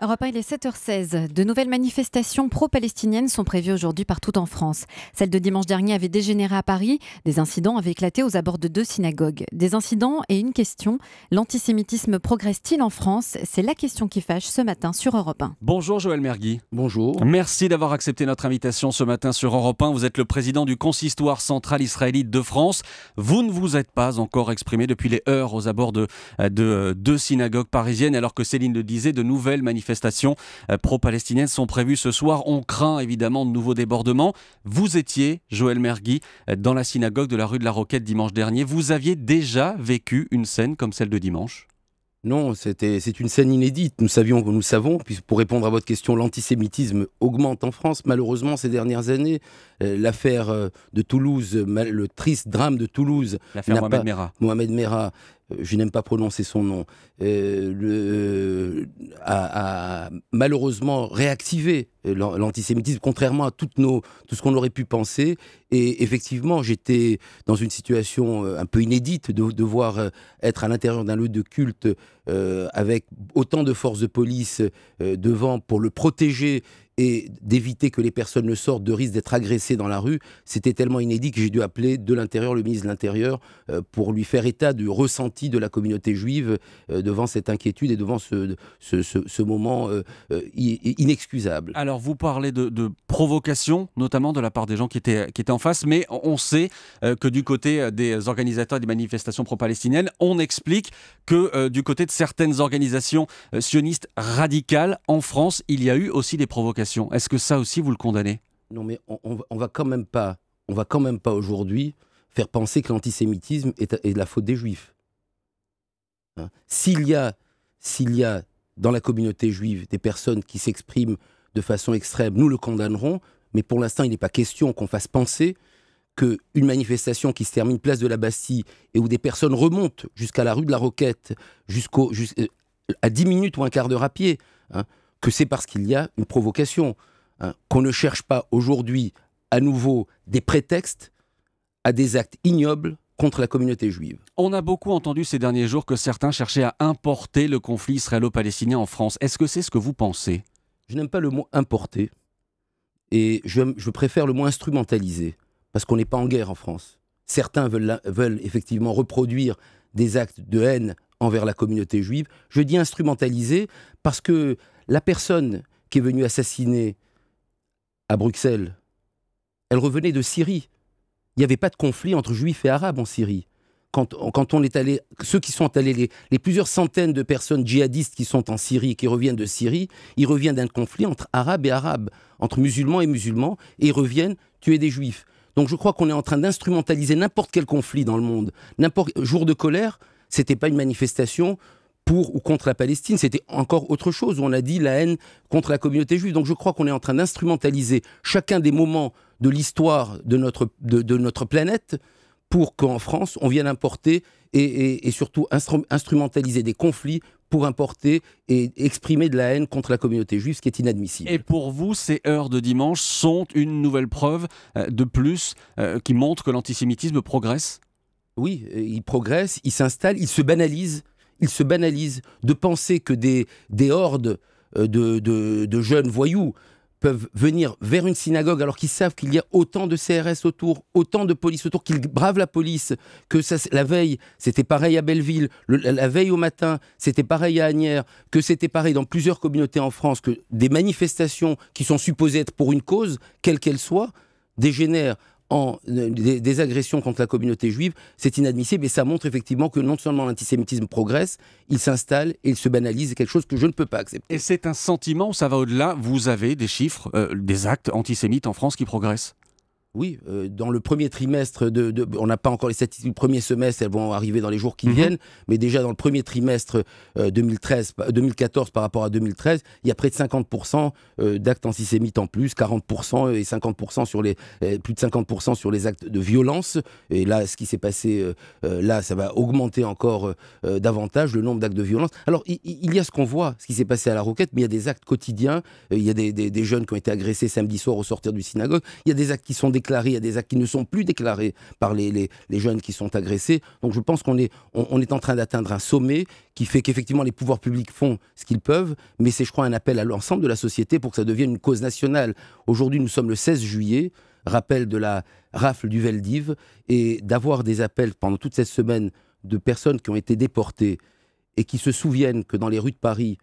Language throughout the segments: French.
Europe 1, il est 7h16. De nouvelles manifestations pro-palestiniennes sont prévues aujourd'hui partout en France. Celle de dimanche dernier avait dégénéré à Paris. Des incidents avaient éclaté aux abords de 2 synagogues. Des incidents et une question. L'antisémitisme progresse-t-il en France? C'est la question qui fâche ce matin sur Europe 1. Bonjour Joël Mergui. Bonjour. Merci d'avoir accepté notre invitation ce matin sur Europe 1. Vous êtes le président du consistoire central israélite de France. Vous ne vous êtes pas encore exprimé depuis les heurts aux abords de 2 synagogues parisiennes, alors que Céline le disait, de nouvelles manifestations pro-palestiniennes sont prévues ce soir. On craint évidemment de nouveaux débordements. Vous étiez, Joël Mergui, dans la synagogue de la rue de la Roquette dimanche dernier. Vous aviez déjà vécu une scène comme celle de dimanche ? Non, c'est une scène inédite. Nous savons, pour répondre à votre question, l'antisémitisme augmente en France. Malheureusement, ces dernières années, l'affaire de Toulouse, le triste drame de Toulouse, l'affaire Mohamed Merah, je n'aime pas prononcer son nom, a malheureusement réactivé l'antisémitisme, contrairement à tout ce qu'on aurait pu penser. Et effectivement, j'étais dans une situation un peu inédite de devoir être à l'intérieur d'un lieu de culte avec autant de forces de police devant pour le protéger et d'éviter que les personnes ne sortent de risque d'être agressées dans la rue. C'était tellement inédit que j'ai dû appeler de l'Intérieur le ministre de l'Intérieur pour lui faire état du ressenti de la communauté juive devant cette inquiétude et devant ce moment inexcusable. Alors vous parlez de provocation, notamment de la part des gens qui étaient en face, mais on sait que du côté des organisateurs des manifestations pro-palestiniennes, on explique que du côté de certaines organisations sionistes radicales en France, il y a eu aussi des provocations. Est-ce que ça aussi vous le condamnez ? Non, mais on va quand même pas aujourd'hui faire penser que l'antisémitisme est de la faute des Juifs. Hein ? S'il y a dans la communauté juive des personnes qui s'expriment de façon extrême, nous le condamnerons, mais pour l'instant il n'est pas question qu'on fasse penser qu'une manifestation qui se termine place de la Bastille et où des personnes remontent jusqu'à la rue de la Roquette, à 10 minutes ou un quart d'heure à pied, hein, que c'est parce qu'il y a une provocation, hein, qu'on ne cherche pas aujourd'hui à nouveau des prétextes à des actes ignobles contre la communauté juive. On a beaucoup entendu ces derniers jours que certains cherchaient à importer le conflit israélo-palestinien en France. Est-ce que c'est ce que vous pensez ? Je n'aime pas le mot « importer » et je préfère le mot « instrumentaliser » parce qu'on n'est pas en guerre en France. Certains veulent effectivement reproduire des actes de haine envers la communauté juive. Je dis instrumentaliser parce que la personne qui est venue assassiner à Bruxelles, elle revenait de Syrie. Il n'y avait pas de conflit entre juifs et arabes en Syrie. Quand on est allé, ceux qui sont allés, les plusieurs centaines de personnes djihadistes qui sont en Syrie, qui reviennent de Syrie, ils reviennent d'un conflit entre arabes et arabes, entre musulmans et musulmans, et ils reviennent tuer des juifs. Donc je crois qu'on est en train d'instrumentaliser n'importe quel conflit dans le monde. N'importe jour de colère, c'était pas une manifestation pour ou contre la Palestine, c'était encore autre chose, où on a dit la haine contre la communauté juive. Donc je crois qu'on est en train d'instrumentaliser chacun des moments de l'histoire de notre planète pour qu'en France, on vienne importer et surtout instrumentaliser des conflits pour importer et exprimer de la haine contre la communauté juive, ce qui est inadmissible. Et pour vous, ces heures de dimanche sont une nouvelle preuve de plus qui montre que l'antisémitisme progresse ? Oui, il progresse, il s'installe, il se banalise. Il se banalise de penser que des hordes de jeunes voyous peuvent venir vers une synagogue alors qu'ils savent qu'il y a autant de CRS autour, autant de police autour, qu'ils bravent la police, que la veille, c'était pareil à Belleville, la veille au matin, c'était pareil à Asnières, que c'était pareil dans plusieurs communautés en France, que des manifestations qui sont supposées être pour une cause, quelle qu'elle soit, dégénèrent en des agressions contre la communauté juive. C'est inadmissible et ça montre effectivement que non seulement l'antisémitisme progresse, il s'installe et il se banalise, c'est quelque chose que je ne peux pas accepter. Et c'est un sentiment où ça va au-delà. Vous avez des chiffres, des actes antisémites en France qui progressent ? Oui, dans le premier trimestre, on n'a pas encore les statistiques du premier semestre, elles vont arriver dans les jours qui viennent, mais déjà dans le premier trimestre 2014 par rapport à 2013, il y a près de 50% d'actes antisémites en plus, 40% et 50% sur plus de 50% sur les actes de violence. Et là, ce qui s'est passé, là, ça va augmenter encore davantage le nombre d'actes de violence. Alors, il y a ce qu'on voit, ce qui s'est passé à la Roquette, mais il y a des actes quotidiens. Il y a des jeunes qui ont été agressés samedi soir au sortir du synagogue. Il y a des actes qui sont déclarés, il y a des actes qui ne sont plus déclarés par les jeunes qui sont agressés. Donc je pense qu'on est en train d'atteindre un sommet qui fait qu'effectivement les pouvoirs publics font ce qu'ils peuvent, mais c'est, je crois, un appel à l'ensemble de la société pour que ça devienne une cause nationale. Aujourd'hui, nous sommes le 16 juillet, rappel de la rafle du Veldiv, et d'avoir des appels pendant toute cette semaine de personnes qui ont été déportées et qui se souviennent que dans les rues de Paris,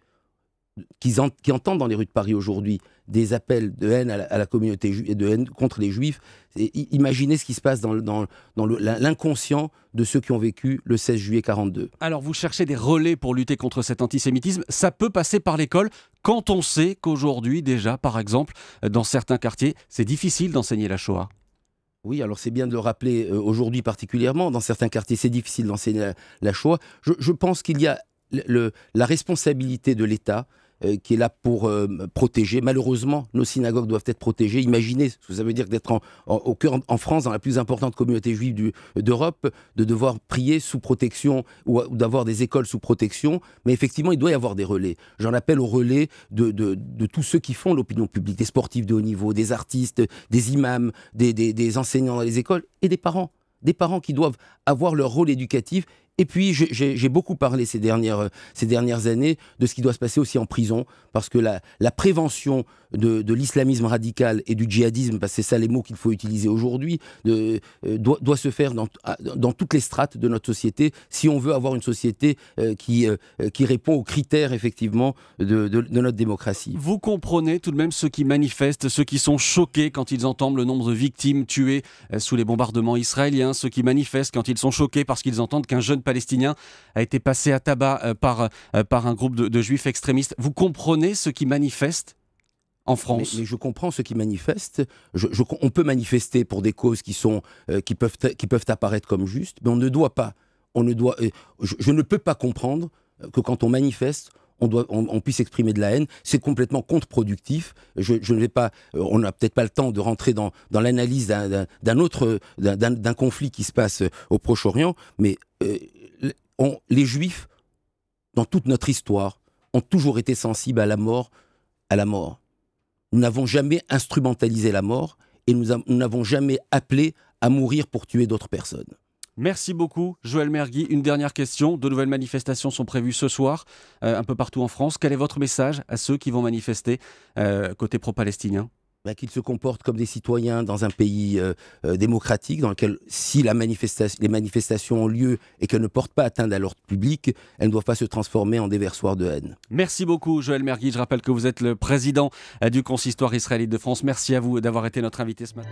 qui entendent dans les rues de Paris aujourd'hui des appels de haine à la communauté juive et de haine contre les juifs, imaginez ce qui se passe dans l'inconscient de ceux qui ont vécu le 16 juillet 42. Alors vous cherchez des relais pour lutter contre cet antisémitisme, ça peut passer par l'école quand on sait qu'aujourd'hui déjà, par exemple, dans certains quartiers, c'est difficile d'enseigner la Shoah. Oui, alors c'est bien de le rappeler aujourd'hui particulièrement, dans certains quartiers c'est difficile d'enseigner la Shoah. Je pense qu'il y a la responsabilité de l'État qui est là pour protéger. Malheureusement, nos synagogues doivent être protégées. Imaginez ce que ça veut dire d'être au cœur, en France, dans la plus importante communauté juive d'Europe, de devoir prier sous protection ou d'avoir des écoles sous protection. Mais effectivement, il doit y avoir des relais. J'en appelle aux relais de tous ceux qui font l'opinion publique, des sportifs de haut niveau, des artistes, des imams, des enseignants dans les écoles et des parents. Des parents qui doivent avoir leur rôle éducatif. Et puis, j'ai beaucoup parlé ces dernières années de ce qui doit se passer aussi en prison, parce que la prévention de l'islamisme radical et du djihadisme, parce que c'est ça les mots qu'il faut utiliser aujourd'hui, doit se faire dans toutes les strates de notre société, si on veut avoir une société qui répond aux critères, effectivement, de notre démocratie. Vous comprenez tout de même ceux qui manifestent, ceux qui sont choqués quand ils entendent le nombre de victimes tuées sous les bombardements israéliens, ceux qui manifestent quand ils sont choqués parce qu'ils entendent qu'un jeune palestinien a été passé à tabac par un groupe de juifs extrémistes. Vous comprenez ceux qui manifestent en France? Mais je comprends ceux qui manifestent. On peut manifester pour des causes qui peuvent apparaître comme justes, mais je ne peux pas comprendre que quand on manifeste, on puisse exprimer de la haine. C'est complètement contre-productif. Je ne vais pas. On n'a peut-être pas le temps de rentrer dans l'analyse d'un conflit qui se passe au Proche-Orient, mais les Juifs, dans toute notre histoire, ont toujours été sensibles à la mort. Nous n'avons jamais instrumentalisé la mort et nous n'avons jamais appelé à mourir pour tuer d'autres personnes. Merci beaucoup, Joël Mergui. Une dernière question. De nouvelles manifestations sont prévues ce soir, un peu partout en France. Quel est votre message à ceux qui vont manifester côté pro-palestinien ? Qu'ils se comportent comme des citoyens dans un pays démocratique, dans lequel, si les manifestations ont lieu et qu'elles ne portent pas atteinte à l'ordre public, elles ne doivent pas se transformer en déversoirs de haine. Merci beaucoup, Joël Mergui. Je rappelle que vous êtes le président du Consistoire israélite de France. Merci à vous d'avoir été notre invité ce matin.